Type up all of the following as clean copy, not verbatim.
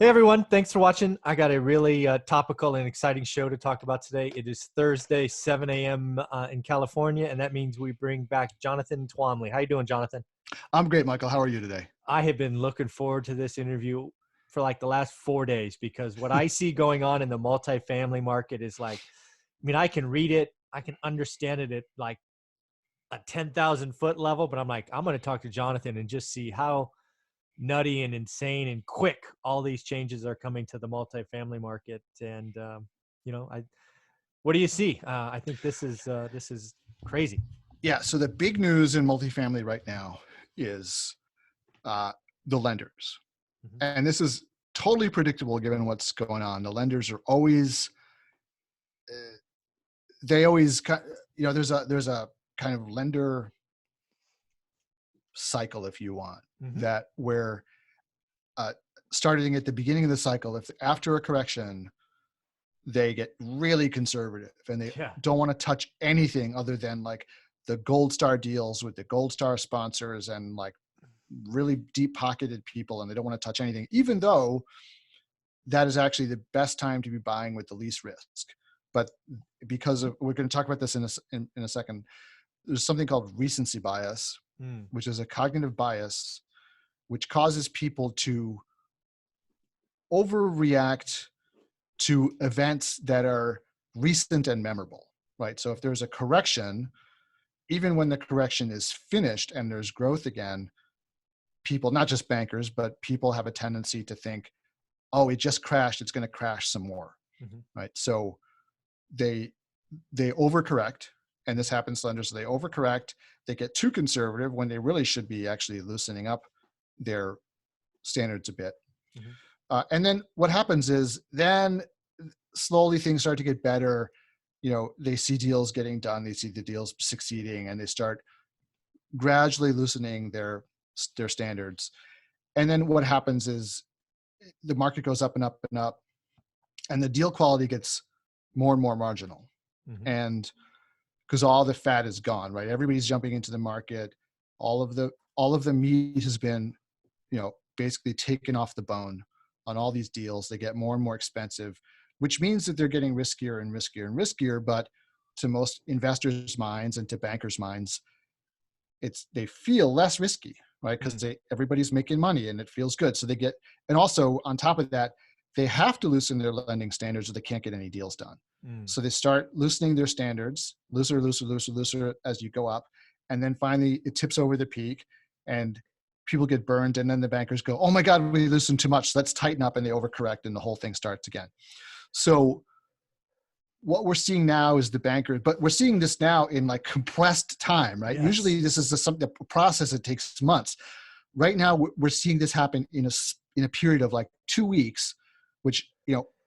Hey everyone, thanks for watching. I got a really topical and exciting show to talk about today. It is Thursday, 7 a.m. In California, and that means we bring back Jonathan Twomley. How you doing, Jonathan? I'm great, Michael. How are you today? I have been looking forward to this interview for like the last 4 days because what I see going on in the multifamily market is like, I mean, I can read it, I can understand it at like a 10,000 foot level, but I'm like, I'm going to talk to Jonathan and just see how nutty and insane and quick all these changes are coming to the multifamily market. And what do you see? I think this is crazy. Yeah. So the big news in multifamily right now is the lenders, and this is totally predictable given what's going on. The lenders are always, there's a kind of lender cycle, if you want, that where starting at the beginning of the cycle, if after a correction, they get really conservative and they don't want to touch anything other than like the gold star deals with the gold star sponsors and like really deep pocketed people, and they don't want to touch anything, even though that is actually the best time to be buying with the least risk. But because of, we're going to talk about this in a second, there's something called recency bias, which is a cognitive bias, which causes people to overreact to events that are recent and memorable, right? So if there's a correction, even when the correction is finished and there's growth again, people, not just bankers, but people have a tendency to think, oh, it just crashed, it's going to crash some more, right? So they overcorrect, and this happens to lenders. So they overcorrect, they get too conservative when they really should be actually loosening up their standards a bit. And then what happens is then slowly things start to get better. You know, they see deals getting done, they see the deals succeeding, and they start gradually loosening their standards. And then what happens is the market goes up and up and up, and the deal quality gets more and more marginal. And because all the fat is gone, right? Everybody's jumping into the market. All of the meat has been, basically taken off the bone on all these deals. They get more and more expensive, which means that they're getting riskier and riskier and riskier. But to most investors' minds and to bankers' minds, they feel less risky, right? Because everybody's making money and it feels good. So they get, and also on top of that, they have to loosen their lending standards or they can't get any deals done. So they start loosening their standards, looser as you go up. And then finally it tips over the peak and people get burned. And then the bankers go, oh my God, we loosened too much. Let's tighten up, and they overcorrect and the whole thing starts again. So what we're seeing now is the bankers, but we're seeing this now in like compressed time, right? Yes. Usually this is a process that takes months. Right now we're seeing this happen in a period of like 2 weeks, which,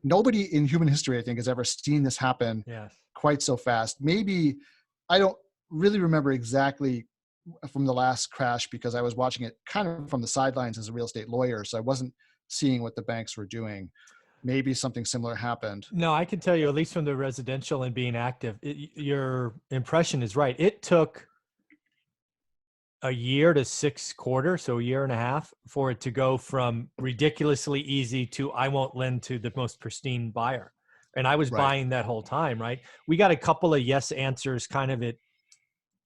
nobody in human history, I think, has ever seen this happen quite so fast. Maybe, I don't really remember exactly from the last crash because I was watching it kind of from the sidelines as a real estate lawyer. So I wasn't seeing what the banks were doing. Maybe something similar happened. No, I can tell you, at least from the residential and being active, your impression is right. It took a year to 6 quarters, so a year and a half, for it to go from ridiculously easy to I won't lend to the most pristine buyer. And I was buying that whole time, right? We got a couple of yes answers kind of at,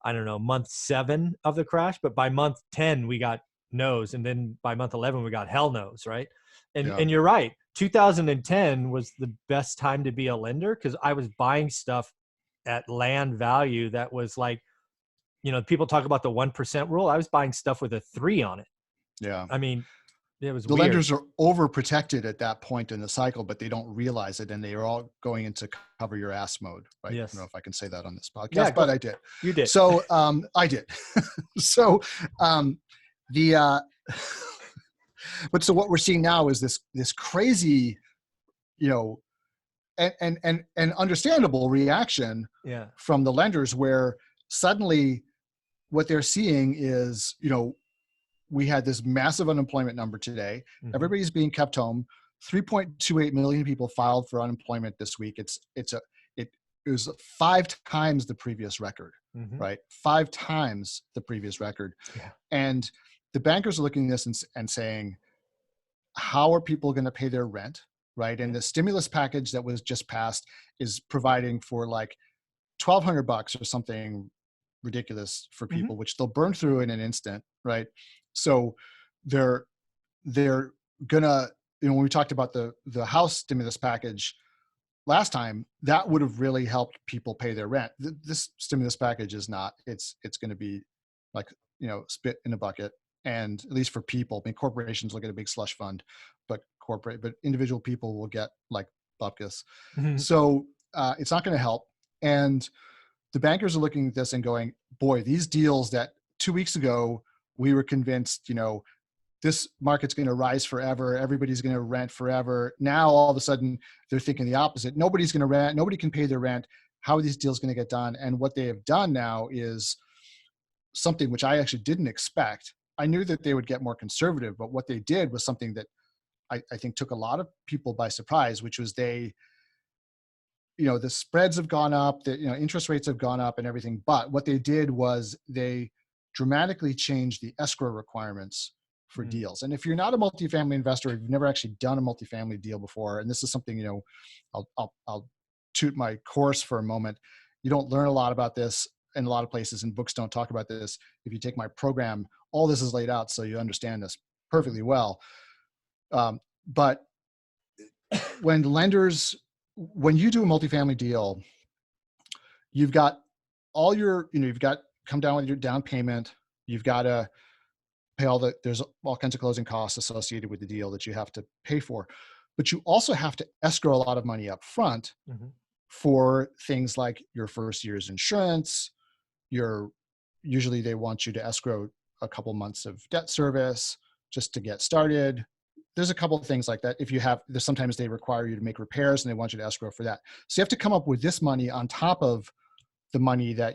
I don't know, month 7 of the crash, but by month 10, we got no's. And then by month 11, we got hell no's, right? And you're right. 2010 was the best time to be a lender because I was buying stuff at land value that was like, people talk about the 1% rule. I was buying stuff with a 3 on it. Yeah. I mean, it was the weird. Lenders are overprotected at that point in the cycle, but they don't realize it. And they are all going into cover your ass mode, right? Yes. I don't know if I can say that on this podcast, but I did. You did. So I did. So but so what we're seeing now is this crazy, and understandable reaction from the lenders, where suddenly what they're seeing is, we had this massive unemployment number today. Everybody's being kept home. 3.28 million people filed for unemployment this week. It was 5 times the previous record, right? 5 times the previous record. And the bankers are looking at this and saying, how are people going to pay their rent, right? And Yeah. the stimulus package that was just passed is providing for like $1,200 or something ridiculous for Hmm. people, which they'll burn through in an instant, right? So they're they're gonna, when we talked about the house stimulus package last time, that would have really helped people pay their rent. This stimulus package is not. It's going to be like, spit in a bucket. And at least for people, I mean, corporations will get a big slush fund, but individual people will get like bupkis. Hmm. So it's not going to help. And the bankers are looking at this and going, boy, these deals that 2 weeks ago we were convinced, this market's going to rise forever. Everybody's going to rent forever. Now, all of a sudden, they're thinking the opposite. Nobody's going to rent. Nobody can pay their rent. How are these deals going to get done? And what they have done now is something which I actually didn't expect. I knew that they would get more conservative, but what they did was something that I think took a lot of people by surprise, which was the spreads have gone up, the interest rates have gone up and everything. But what they did was they dramatically changed the escrow requirements for Mm. deals. And if you're not a multifamily investor, you've never actually done a multifamily deal before, and this is something, I'll toot my course for a moment. You don't learn a lot about this in a lot of places, and books don't talk about this. If you take my program, all this is laid out so you understand this perfectly well. But when you do a multifamily deal, you've got you've got come down with your down payment. You've got to pay there's all kinds of closing costs associated with the deal that you have to pay for. But you also have to escrow a lot of money up front Mhm. for things like your first year's insurance. Usually they want you to escrow a couple months of debt service just to get started. There's a couple of things like that. Sometimes they require you to make repairs and they want you to escrow for that. So you have to come up with this money on top of the money that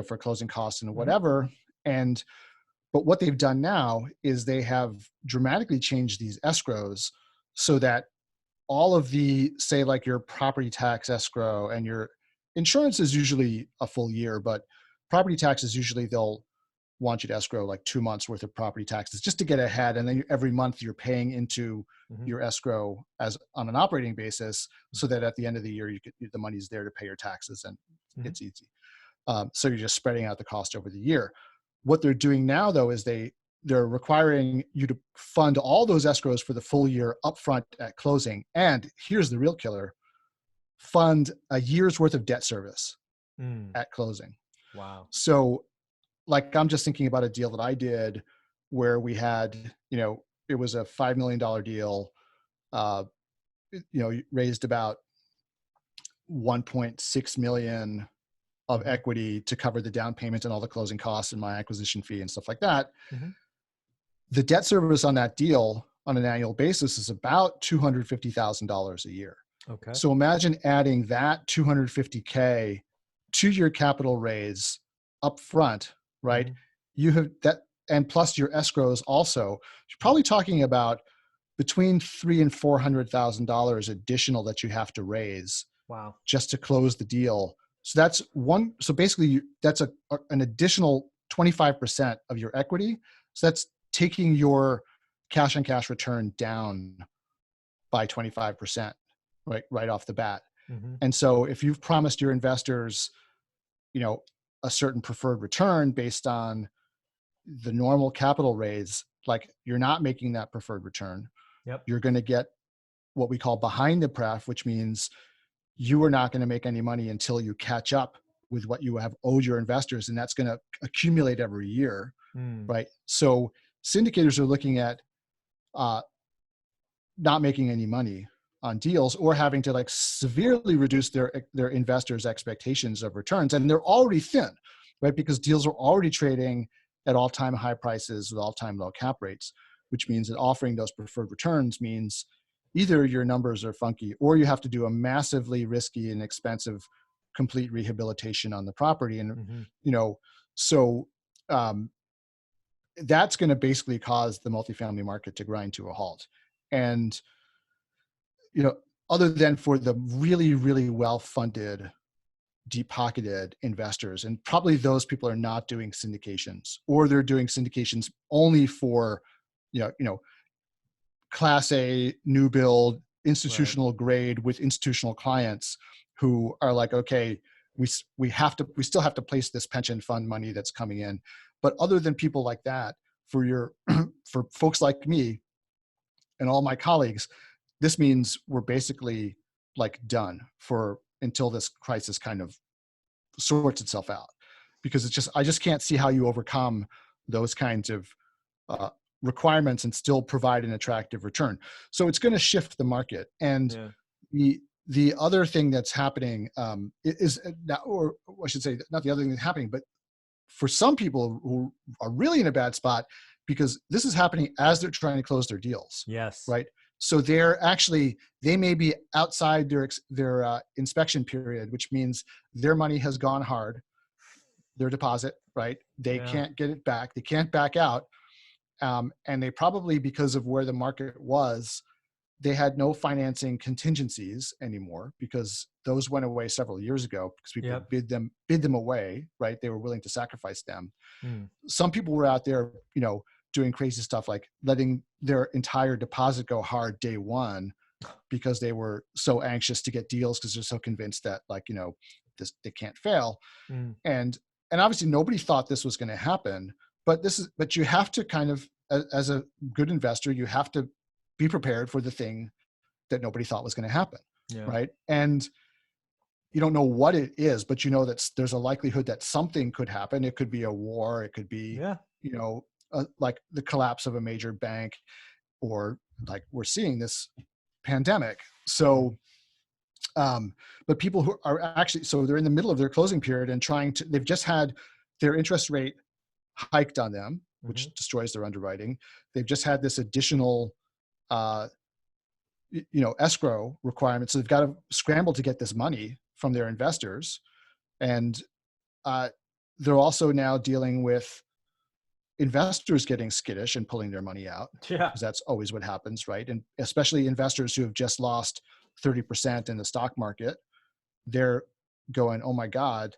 for closing costs and Mhm. whatever. But what they've done now is they have dramatically changed these escrows so that all of say like your property tax escrow and your insurance is usually a full year, but property taxes usually they'll want you to escrow like 2 months worth of property taxes just to get ahead. And then every month you're paying into Mhm. your escrow as on an operating basis so that at the end of the year, the money's there to pay your taxes and Mhm. it's easy. So you're just spreading out the cost over the year. What they're doing now, though, is they're requiring you to fund all those escrows for the full year upfront at closing. And here's the real killer: fund a year's worth of debt service Mm. at closing. Wow. So, like, I'm just thinking about a deal that I did where we had, it was a $5 million deal. Uh, raised about 1.6 million of Mhm. equity to cover the down payment and all the closing costs and my acquisition fee and stuff like that. Mhm. The debt service on that deal on an annual basis is about $250,000 a year. Okay. So imagine adding that 250K to your capital raise up front, right? Mhm. You have that, and plus your escrows also. You're probably talking about between $300,000 and $400,000 additional that you have to raise Wow. just to close the deal. So that's one. So basically, that's an additional 25% of your equity. So that's taking your cash on cash return down by 25%, right off the bat. Mhm. And so if you've promised your investors, you know, a certain preferred return based on the normal capital raise, like you're not making that preferred return, Yep. you're going to get what we call behind the pref, which means you are not going to make any money until you catch up with what you have owed your investors. And that's going to accumulate every year, Mm. right? So syndicators are looking at uh, not making any money on deals or having to like severely reduce their investors' expectations of returns. And they're already thin, right? Because deals are already trading at all-time high prices with all-time low cap rates, which means that offering those preferred returns means either your numbers are funky or you have to do a massively risky and expensive complete rehabilitation on the property. And, Mhm. you know, so um, that's going to basically cause the multifamily market to grind to a halt. And, you know, other than for the really, really well-funded, deep-pocketed investors, and probably those people are not doing syndications, or they're doing syndications only for, you know, class A new build Right. institutional grade with institutional clients who are like, okay, we still have to place this pension fund money that's coming in. But other than people like that, for your for folks like me and all my colleagues, this means we're basically like done for until this crisis kind of sorts itself out, because I just can't see how you overcome those kinds of uh, requirements and still provide an attractive return. So it's going to shift the market. And Yeah. the other thing that's happening is now, or I should say, not the other thing that's happening, but for some people who are really in a bad spot, because this is happening as they're trying to close their deals, Yes. right? So they may be outside their inspection period, which means their money has gone hard, their deposit, right? They Yeah. can't get it back. They can't back out. And they probably, because of where the market was, they had no financing contingencies anymore, because those went away several years ago because people Yep. bid them away, right? They were willing to sacrifice them. Mm. Some people were out there, doing crazy stuff like letting their entire deposit go hard day one because they were so anxious to get deals because they're so convinced that, like, they can't fail. Mm. And obviously nobody thought this was going to happen, but you have to kind of, as a good investor, you have to be prepared for the thing that nobody thought was going to happen, Yeah. right? And you don't know what it is, but you know that there's a likelihood that something could happen. It could be a war, it could be, Yeah. like the collapse of a major bank, or like we're seeing this pandemic. So but people who are actually, so they're in the middle of their closing period and they've just had their interest rate hiked on them, Mm-hmm. which destroys their underwriting. They've just had this additional, uh, escrow requirement. So they've got to scramble to get this money from their investors. And uh, they're also now dealing with investors getting skittish and pulling their money out, Yeah. because that's always what happens, right? And especially investors who have just lost 30% in the stock market, they're going, oh my God,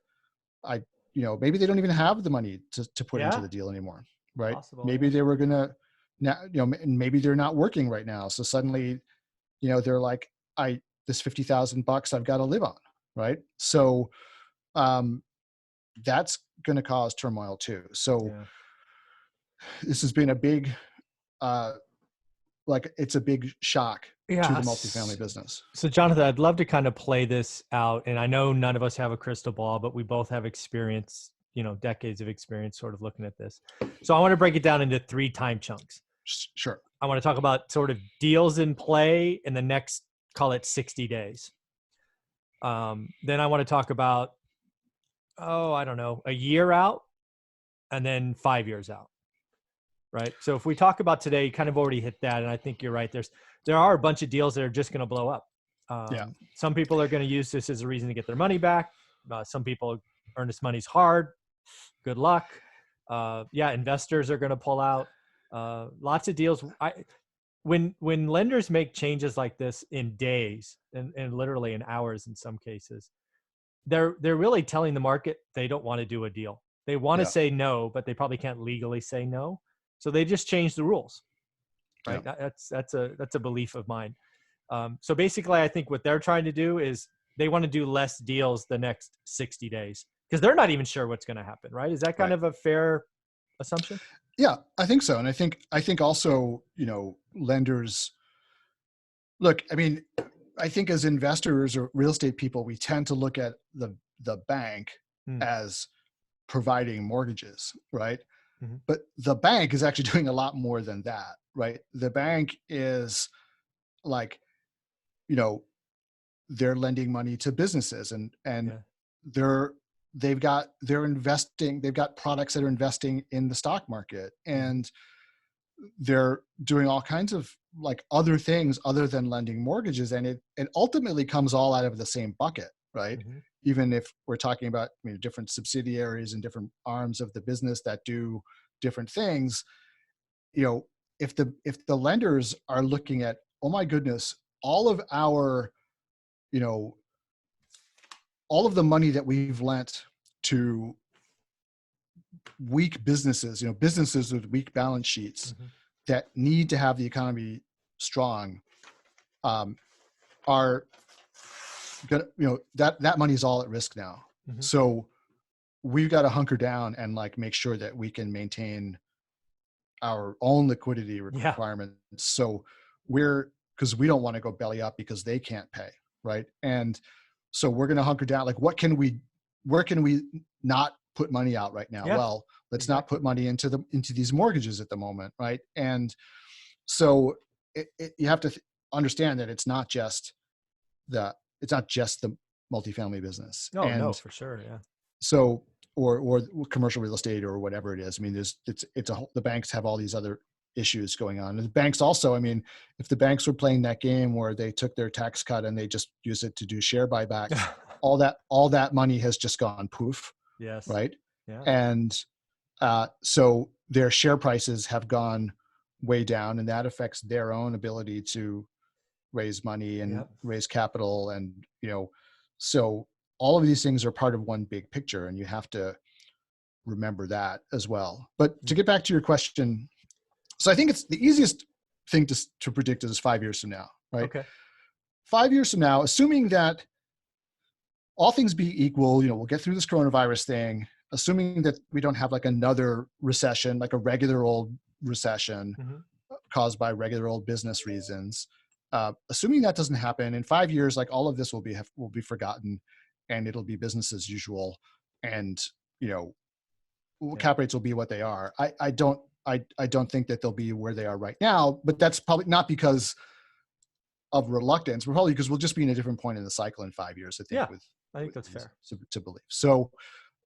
I, maybe they don't even have the money to put into Yeah. the deal anymore, right? Possible. Maybe Yeah. they were gonna now, maybe they're not working right now. So suddenly, they're like, this $50,000 I've got to live on, right? So um, that's going to cause turmoil too. So Yeah. this has been a big, uh, it's a big shock to Yeah. the multifamily business. So, Jonathan, I'd love to kind of play this out. And I know none of us have a crystal ball, but we both have experience, decades of experience sort of looking at this. So I want to break it down into 3 time chunks. Sure. I want to talk about sort of deals in play in the next, call it 60 days. Then I want to talk about, I don't know, a year out, and then 5 years out. Right. So if we talk about today, you kind of already hit that. And I think you're right. There are a bunch of deals that are just going to blow up. Yeah. Some people are going to use this as a reason to get their money back. Some people, earnest money's hard. Good luck. Investors are going to pull out. Lots of deals. When lenders make changes like this in days and literally in hours in some cases, they're really telling the market they don't want to do a deal. They want to Yeah. say no, but they probably can't legally say no. So they just change the rules, right? Yeah. That's a belief of mine. So basically, I think what they're trying to do is they want to do less deals the next 60 days because they're not even sure what's going to happen, right? Is that kind Right. of a fair assumption? Yeah, I think so. And I think also, lenders, look, I mean, I think as investors or real estate people, we tend to look at the bank Hmm. as providing mortgages, right? Mm-hmm. But the bank is actually doing a lot more than that, right? The bank is like, they're lending money to businesses, and Yeah. they've got products that are investing in the stock market, and they're doing all kinds of like other things other than lending mortgages, and it ultimately comes all out of the same bucket, right? Mm-hmm. Even if we're talking about different subsidiaries and different arms of the business that do different things, if the lenders are looking at, oh my goodness, all of our, all of the money that we've lent to weak businesses, businesses with weak balance sheets Mm-hmm. that need to have the economy strong, are gonna, that money is all at risk now. Mhm. So we've got to hunker down and like make sure that we can maintain our own liquidity Yeah. requirements. So because we don't want to go belly up because they can't pay, right? And so we're going to hunker down. Like, where can we not put money out right now? Yeah. Well, let's not Exactly. put money into these mortgages at the moment, right? And so you have to understand that it's not just the multifamily business. No, no, And for sure. Yeah. so, or commercial real estate or whatever it is. I mean, the banks have all these other issues going on. And the banks also, I mean, if the banks were playing that game where they took their tax cut and they just use it to do share buybacks, all that money has just gone poof, Yes. right? Yeah. And so their share prices have gone way down, and that affects their own ability to raise money and Yep. raise capital. And, so all of these things are part of one big picture, and you have to remember that as well. But to get back to your question, so I think it's the easiest thing to predict is 5 years from now, right? Okay. 5 years from now, assuming that all things be equal, we'll get through this coronavirus thing, assuming that we don't have like another recession, like a regular old recession Mhm. caused by regular old business reasons. Assuming that doesn't happen in 5 years, like all of this will be forgotten, and it'll be business as usual. And Yeah. cap rates will be what they are. I don't think that they'll be where they are right now, but that's probably not because of reluctance. We're probably because we'll just be in a different point in the cycle in 5 years, I think, Yeah. with I think that's fair. to believe. So,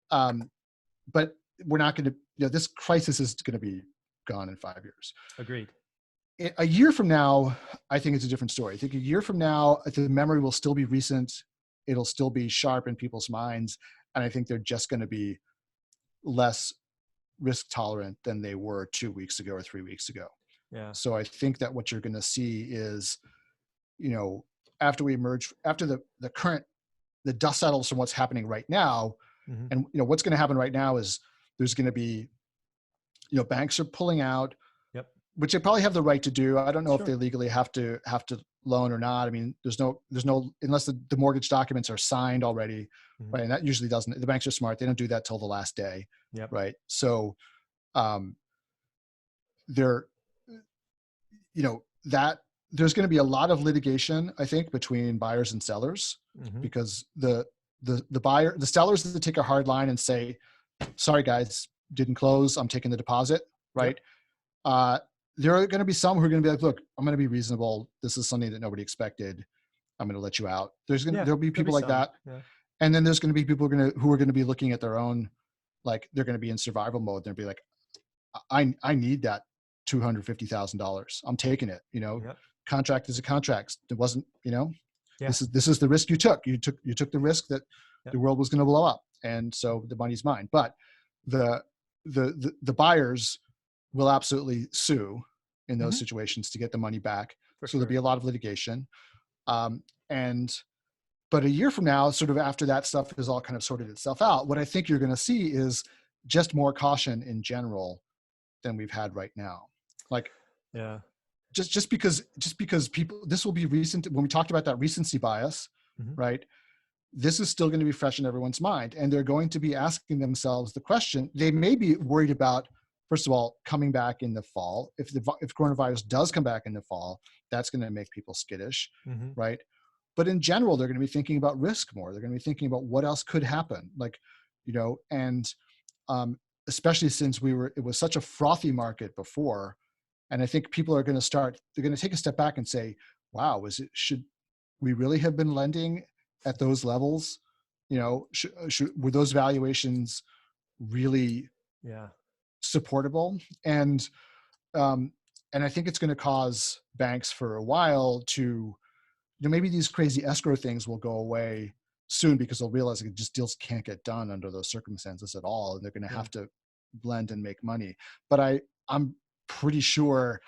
but we're not going to, this crisis is going to be gone in 5 years. Agreed. A year from now, I think it's a different story. I think a year from now, the memory will still be recent. It'll still be sharp in people's minds. And I think they're just going to be less risk tolerant than they were 2 weeks ago or 3 weeks ago. Yeah. So I think that what you're going to see is, after we emerge, after the dust settles from what's happening right now, Mhm. and what's going to happen right now is there's going to be, banks are pulling out, Yep. which they probably have the right to do. I don't know if Sure. they legally have to loan or not. I mean, there's no unless the mortgage documents are signed already, Mhm. right? And that usually doesn't. The banks are smart; they don't do that till the last day, Yep. right? So, they're, that there's going to be a lot of litigation, I think, between buyers and sellers, Mhm. because the sellers that take a hard line and say, "Sorry, guys, didn't close. I'm taking the deposit," right? Yep. There are going to be some who are going to be like, "Look, I'm going to be reasonable. This is something that nobody expected. I'm going to let you out." Yeah. There'll be There'll be people like some. that, Yeah. and then there's going to be people who are going to be looking at their own, like they're going to be in survival mode. They'll be like, I need that $250,000. I'm taking it. Yep. Contract is a contract. It wasn't. Yeah. This is the risk you took. You took the risk that Yep. the world was going to blow up, and so the money's mine. But the buyers will absolutely sue in those Mhm. situations to get the money back. For So there'll be sure. a lot of litigation. And but a year from now, sort of after that stuff has all kind of sorted itself out, what I think you're going to see is just more caution in general than we've had right now. Like, Yeah. just because people, this will be recent. When we talked about that recency bias, Mhm. right? This is still going to be fresh in everyone's mind, and they're going to be asking themselves the question. They may be worried about, first of all, coming back in the fall. If coronavirus does come back in the fall, that's going to make people skittish, Mhm. right? But in general, they're going to be thinking about risk more. They're going to be thinking about what else could happen, like, and especially since it was such a frothy market before. And I think people are going to they're going to take a step back and say, wow, should we really have been lending at those levels? Were those valuations really Yeah. supportable? Um, and I think it's going to cause banks for a while to, maybe these crazy escrow things will go away soon because they'll realize that just deals can't get done under those circumstances at all, and they're going to Yeah. have to blend and make money. But I'm pretty sure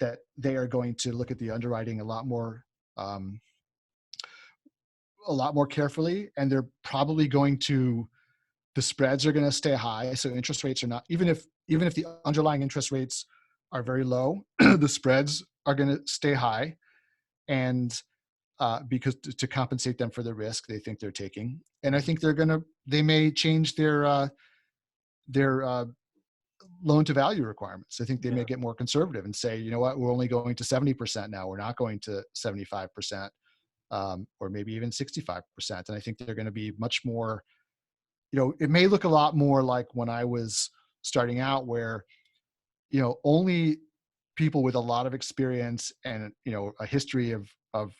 that they are going to look at the underwriting um, a lot more carefully, and they're probably the spreads are going to stay high. So interest rates are not, even if the underlying interest rates are very low, the spreads are going to stay high, and because to compensate them for the risk they think they're taking. And I think they may change their loan to value requirements. I think they may Yeah. get more conservative and say, you know what, we're only going to 70% now. We're not going to 75%, or maybe even 65%. And I think they're going to be much more, it may look a lot more like when I was starting out, where, only people with a lot of experience and, a history of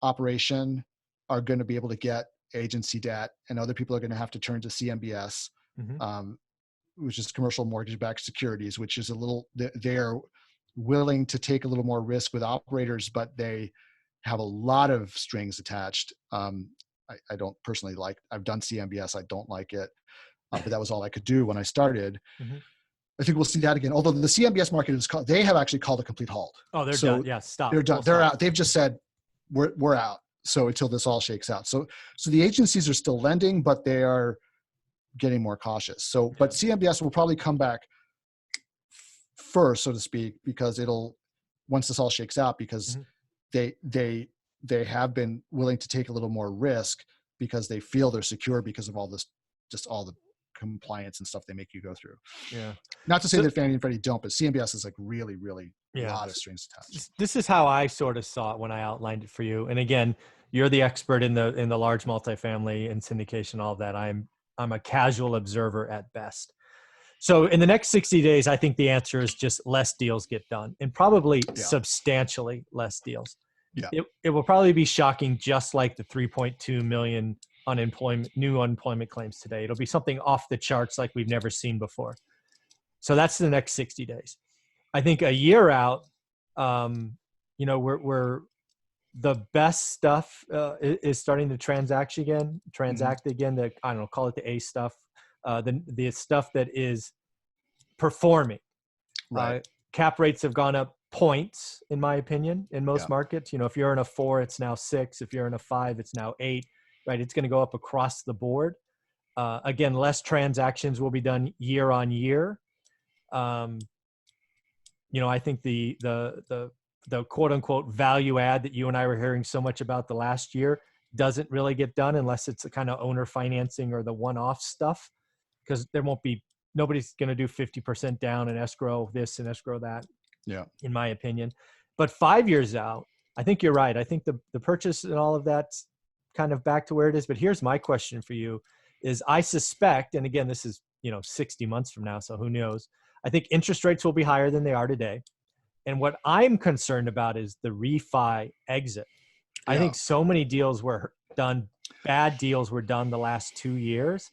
operation are going to be able to get agency debt, and other people are going to have to turn to CMBS, Mm-hmm. which is commercial mortgage-backed securities, which is they're willing to take a little more risk with operators, but they have a lot of strings attached. I don't personally I've done CMBS. I don't like it, but that was all I could do when I started. Mm-hmm. I think we'll see that again. Although the CMBS market they have actually called a complete halt. Oh, they're So done. Yeah, stop. they're done. Full They're stop. out. They've just said we're out. So until this all shakes out. So the agencies are still lending, but they are getting more cautious. So, but CMBS will probably come back first, so to speak, because once this all shakes out, because Mm-hmm. they have been willing to take a little more risk because they feel they're secure because of all this, just all the compliance and stuff they make you go through. Yeah. Not to say So, that Fannie and Freddie don't, but CMBS is like really, really a yeah. lot of strings attached. This is how I sort of saw it when I outlined it for you. And again, you're the expert in the large multifamily and syndication, all of that. I'm a casual observer at best. So in the next 60 days, I think the answer is just less deals get done, and probably Yeah. substantially less deals. Yeah. It will probably be shocking, just like the 3.2 million new unemployment claims today. It'll be something off the charts like we've never seen before. So that's the next 60 days. I think a year out, we're the best stuff is starting to transact again. The, I don't know, call it the A stuff, the stuff that is performing. Right. Cap rates have gone up points, in my opinion, in most markets. If you're in a 4, it's now 6. If you're in a 5, it's now 8. Right? It's going to go up across the board. Again, less transactions will be done year on year. I think the quote unquote value add that you and I were hearing so much about the last year doesn't really get done unless it's a kind of owner financing or the one-off stuff, because nobody's going to do 50% down and escrow this and escrow that. Yeah. In my opinion. But 5 years out, I think you're right. I think the purchase and all of that's kind of back to where it is. But here's my question for you is, I suspect, and again, this is, 60 months from now, so who knows? I think interest rates will be higher than they are today. And what I'm concerned about is the refi exit. I think so many deals were done, bad deals were done the last 2 years.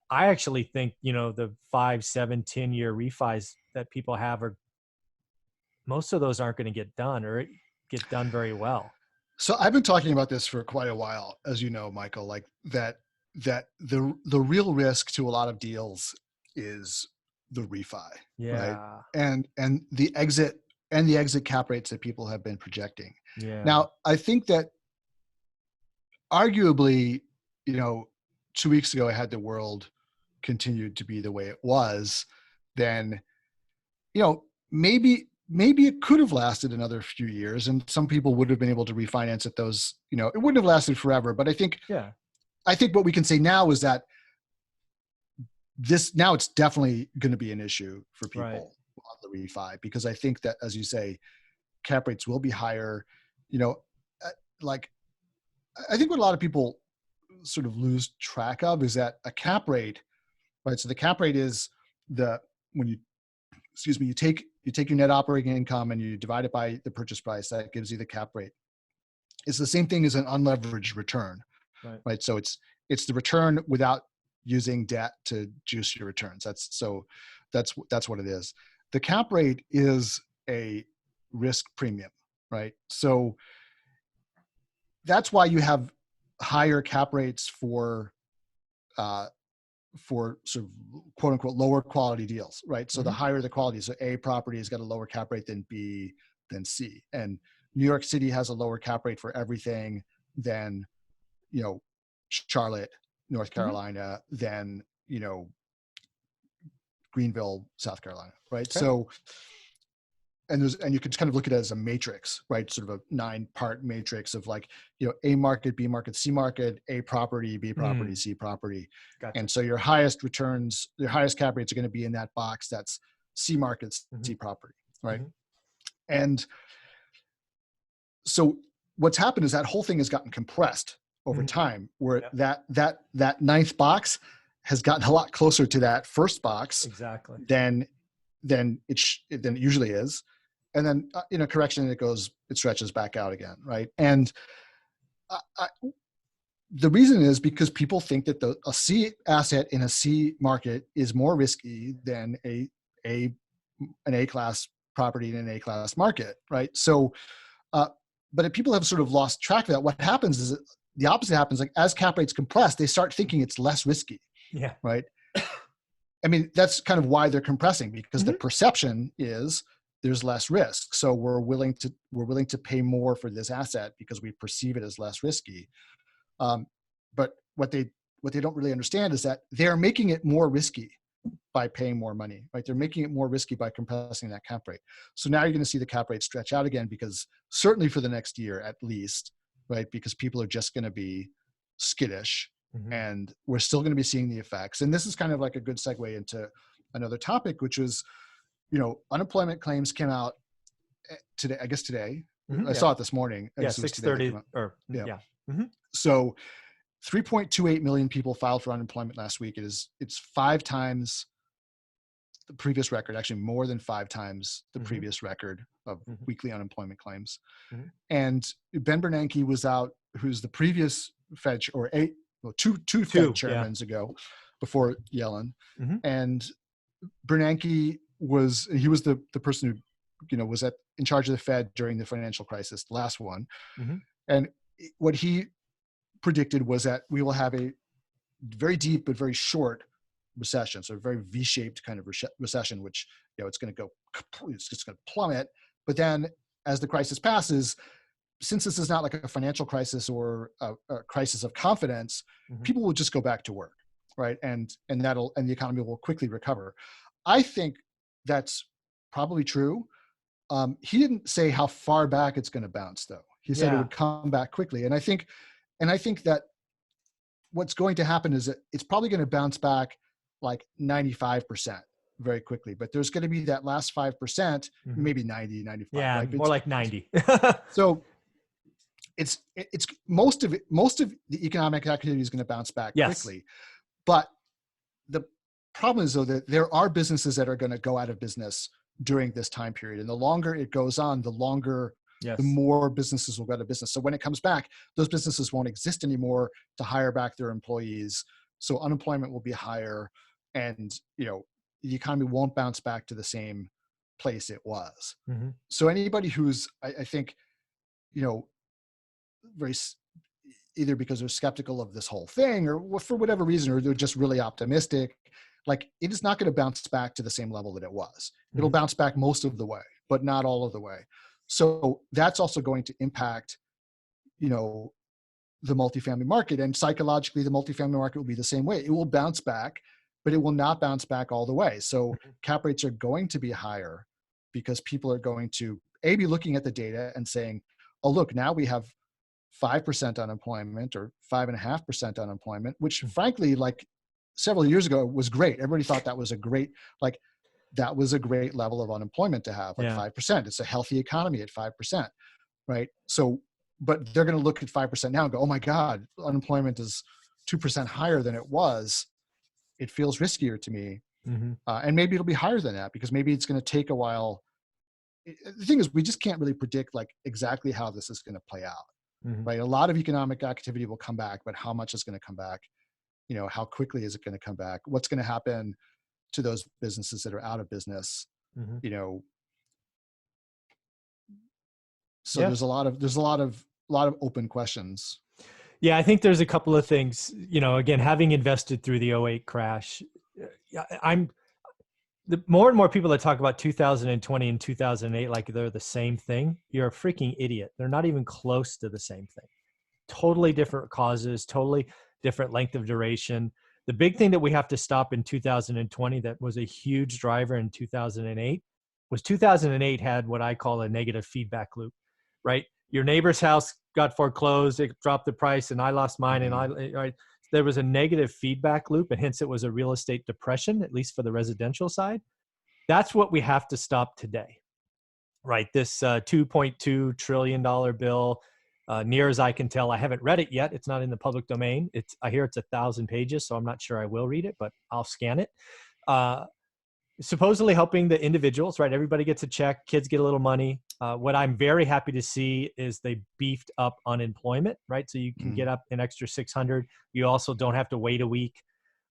I actually think, the 5, 7, 10-year refis that people have most of those aren't going to get done or get done very well. So I've been talking about this for quite a while, as you know, Michael, like that the real risk to a lot of deals is the refi, right? And the exit cap rates that people have been projecting. Yeah. Now, I think that arguably, 2 weeks ago, had the world continued to be the way it was, then, maybe it could have lasted another few years, and some people would have been able to refinance at those, it wouldn't have lasted forever. But I think what we can say now is that now it's definitely going to be an issue for people on the refi, because I think that, as you say, cap rates will be higher. Like, I think what a lot of people sort of lose track of is that a cap rate, right? So the cap rate is when you take your net operating income and you divide it by the purchase price, that gives you the cap rate. It's the same thing as an unleveraged return, right? So it's the return without using debt to juice your returns. That's what it is. The cap rate is a risk premium, right? So that's why you have higher cap rates for sort of quote unquote lower quality deals, right? So the higher the quality, so A property has got a lower cap rate than B than C, and New York City has a lower cap rate for everything than Charlotte, North Carolina, than Greenville, South Carolina, right? Okay. So and you can kind of look at it as a matrix, right? Sort of a 9-part matrix of like, A market, B market, C market, A property, B property, C property. Gotcha. And so your highest returns, your highest cap rates are going to be in that box that's C market, C property, right? And so what's happened is that whole thing has gotten compressed over time, where that ninth box has gotten a lot closer to that first box Exactly. than it usually is. And then in a correction, it stretches back out again, right? And the reason is because people think that a C asset in a C market is more risky than an A-class property in an A-class market, right? So, but if people have sort of lost track of that, what happens is the opposite happens. Like as cap rates compress, they start thinking it's less risky, right? I mean, that's kind of why they're compressing, because the perception is there's less risk. So we're willing to pay more for this asset because we perceive it as less risky. But what they don't really understand is that they're making it more risky by paying more money, right? They're making it more risky by compressing that cap rate. So now you're going to see the cap rate stretch out again, because certainly for the next year at least, right? Because people are just going to be skittish, and we're still going to be seeing the effects. And this is kind of like a good segue into another topic, which was, unemployment claims came out today, I guess today. I saw it this morning. Yeah, 6:30 or So 3.28 million people filed for unemployment last week. It's 5 times the previous record, actually more than 5 times the previous record of weekly unemployment claims. And Ben Bernanke was out, who's the previous Fed, or two Fed chairmen ago, before Yellen. And Bernanke was the person who, was in charge of the Fed during the financial crisis, the last one. And what he predicted was that we will have a very deep but very short recession, so a very V-shaped kind of recession, which it's going to plummet. But then, as the crisis passes, since this is not like a financial crisis or a crisis of confidence, people will just go back to work, right? And the economy will quickly recover. I think that's probably true. He didn't say how far back it's going to bounce, though. He said it would come back quickly, and I think that what's going to happen is that it's probably going to bounce back like 95% very quickly, but there's going to be that last 5%, maybe 90, 95. Yeah, right? More like 90. So it's most of the economic activity is going to bounce back quickly. But the problem is, though, that there are businesses that are going to go out of business during this time period. And the longer it goes on, the more businesses will go out of business. So when it comes back, those businesses won't exist anymore to hire back their employees. So unemployment will be higher, and the economy won't bounce back to the same place it was. So anybody who's, I think, very, either because they're skeptical of this whole thing or for whatever reason, or they're just really optimistic, like it is not going to bounce back to the same level that it was. It'll bounce back most of the way, but not all of the way. So that's also going to impact, the multifamily market, and psychologically the multifamily market will be the same way. It will bounce back, but it will not bounce back all the way. So cap rates are going to be higher because people are going to be looking at the data and saying, oh, look, now we have 5% unemployment or 5.5% unemployment, which frankly, like several years ago was great. Everybody thought that was a great level of unemployment to have, like 5%. It's a healthy economy at 5%, right? So, but they're going to look at 5% now and go, oh my God, unemployment is 2% higher than it was. It feels riskier to me. And maybe it'll be higher than that, because maybe it's going to take a while. The thing is, we just can't really predict like exactly how this is going to play out, right? A lot of economic activity will come back, but how much is going to come back? How quickly is it going to come back? What's going to happen to those businesses that are out of business? So there's a lot of open questions. Yeah, I think there's a couple of things, again, having invested through the '08 crash, the more and more people that talk about 2020 and 2008 like they're the same thing, you're a freaking idiot. They're not even close to the same thing. Totally different causes, totally different length of duration. The big thing that we have to stop in 2020 that was a huge driver in 2008 was 2008 had what I call a negative feedback loop, right? Your neighbor's house got foreclosed, it dropped the price, and I lost mine, and right? There was a negative feedback loop, and hence it was a real estate depression, at least for the residential side. That's what we have to stop today, right? This $2.2 trillion bill, near as I can tell, I haven't read it yet. It's not in the public domain. I hear it's 1,000 pages, so I'm not sure I will read it, but I'll scan it. Supposedly helping the individuals, right? Everybody gets a check, kids get a little money. What I'm very happy to see is they beefed up unemployment, right? So you can get up an extra 600. You also don't have to wait a week,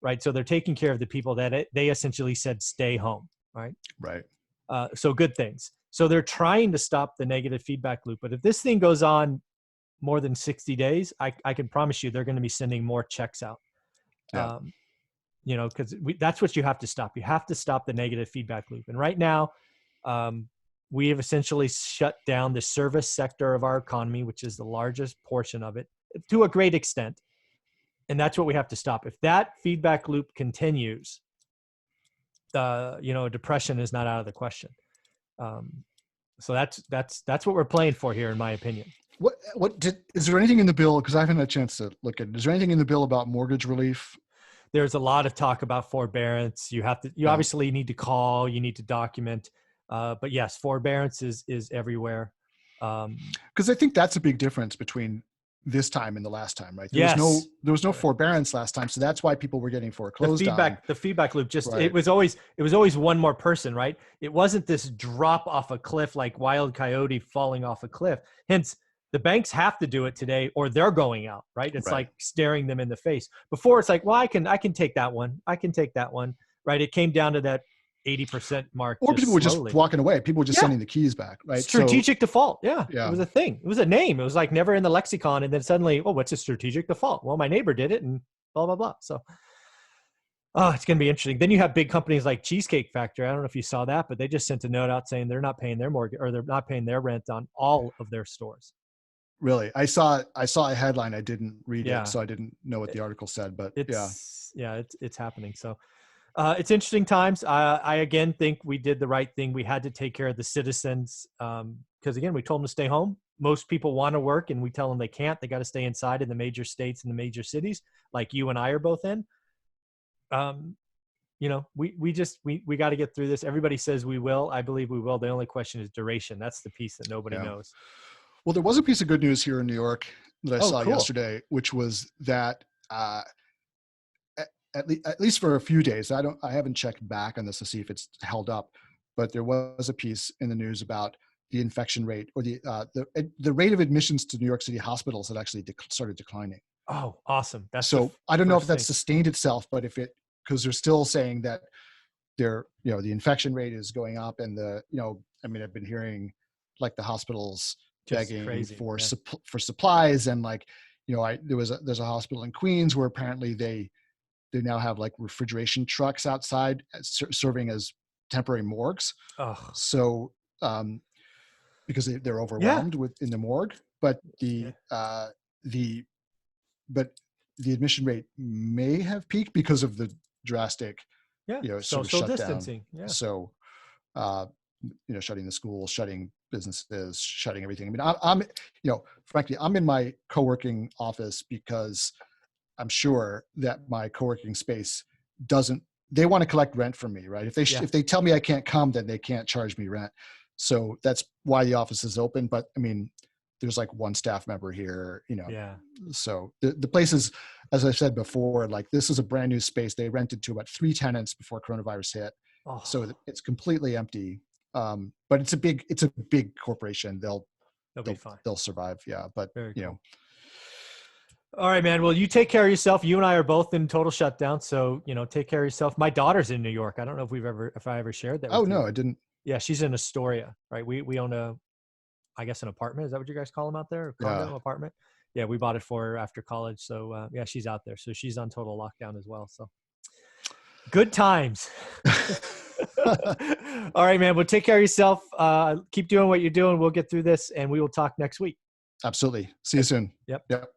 right? So they're taking care of the people that they essentially said stay home, right? Right. So good things. So they're trying to stop the negative feedback loop. But if this thing goes on more than 60 days, I can promise you they're going to be sending more checks out. Yeah. You know, because that's what you have to stop. You have to stop the negative feedback loop. And right now, we have essentially shut down the service sector of our economy, which is the largest portion of it, to a great extent. And that's what we have to stop. If that feedback loop continues, depression is not out of the question. So that's what we're playing for here, in my opinion. Is there anything in the bill? Because I haven't had a chance to look at it. Is there anything in the bill about mortgage relief? There's a lot of talk about forbearance. You obviously need to call, you need to document, but yes, forbearance is everywhere. Because I think that's a big difference between this time and the last time, right? There was no forbearance last time, so that's why people were getting foreclosed on. The feedback loop Right. it was always one more person, right? It wasn't this drop off a cliff like Wild Coyote falling off a cliff. Hence, the banks have to do it today or they're going out, right? It's like staring them in the face. Before it's like, well, I can take that one. I can take that one, right? It came down to that 80% mark. Or people were just walking away. People were just sending the keys back, right? Strategic default. Yeah. It was a thing. It was a name. It was like never in the lexicon. And then suddenly, oh, what's a strategic default? Well, my neighbor did it and blah, blah, blah. So, it's going to be interesting. Then you have big companies like Cheesecake Factory. I don't know if you saw that, but they just sent a note out saying they're not paying their mortgage or they're not paying their rent on all of their stores. Really? I saw a headline. I didn't read it, so I didn't know what the article said, but it's happening. So it's interesting times. I again think we did the right thing. We had to take care of the citizens because again, we told them to stay home. Most people want to work and we tell them they can't. They got to stay inside in the major states and the major cities like you and I are both in. We got to get through this. Everybody says we will. I believe we will. The only question is duration. That's the piece that nobody knows. Well, there was a piece of good news here in New York that I saw yesterday, which was that at least for a few days, I haven't checked back on this to see if it's held up, but there was a piece in the news about the infection rate or the rate of admissions to New York City hospitals had actually started declining. Oh, awesome! I don't know if that's sustained itself, but because they're still saying that the infection rate is going up, and I've been hearing like the hospitals begging for supplies, and there's a hospital in Queens where apparently they now have like refrigeration trucks outside serving as temporary morgues. So because they're overwhelmed in the morgue, but the admission rate may have peaked because of the drastic social distancing. So shutting the schools, shutting businesses, shutting everything. I mean, frankly, I'm in my co-working office because I'm sure that my co-working space they want to collect rent from me, right? If they tell me I can't come, then they can't charge me rent. So that's why the office is open. But I mean, there's like one staff member here, so the place is, as I said before, like this is a brand new space. They rented to about 3 tenants before coronavirus hit. So it's completely empty. But it's a big corporation. They'll be fine. They'll survive. Yeah. But cool. All right, man. Well, you take care of yourself. You and I are both in total shutdown. So, take care of yourself. My daughter's in New York. I don't know if I ever shared that. Oh, no, I didn't. Yeah. She's in Astoria, right? We own an apartment. Is that what you guys call them out there? A condo apartment? Yeah. We bought it for her after college. So she's out there. So she's on total lockdown as well. So good times. All right, man. Well, take care of yourself. Keep doing what you're doing. We'll get through this and we will talk next week. Absolutely. See you soon. Yep. Yep.